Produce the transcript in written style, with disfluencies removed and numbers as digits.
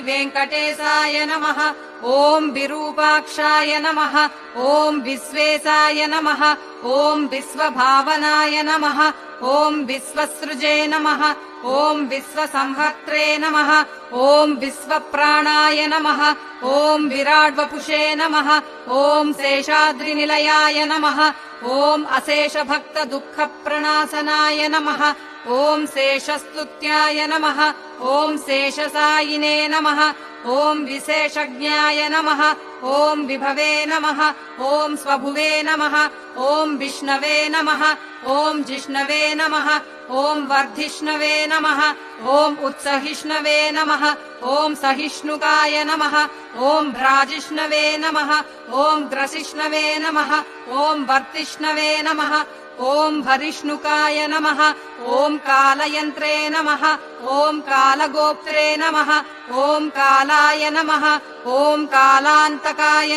वेङ्कटेशाय नमः। ॐ विरूपाक्षाय नमः। ॐ विश्वेशाय नमः। ॐ विश्वभावनाय नमः। ॐ विश्वसृजे नमः। ॐ विश्वसंहर्त्रे नमः। ॐ विश्वप्राणाय नमः। ॐ विराड्वपुषे नमः। ॐ शेषाद्रिनिलयाय नमः। ॐ अशेषभक्तदुःखप्रणाशनाय नमः। ॐ शेषस्तुत्याय नमः। ॐ शेषसायिने नमः। ॐ विशेषज्ञाय नमः। ॐ विभवे नमः। ॐ स्वभुवे नमः। ॐ विष्णवे नमः। ॐ जिष्णवे नमः। ॐ वर्धिष्णवे नमः। ॐ उत्सहिष्णवे नमः। ॐ सहिष्णुकाय नमः। ॐ भ्राजिष्णवे नमः। ॐ ग्रसिष्णवे नमः। ॐ वर्तिष्णवे नमः। ॐ भरिष्णुकाय नमः। ॐ कालयन्त्रे नमः। ॐ कालगोप्त्रे नमः। ॐ कालाय नमः। ॐ कालान्तकाय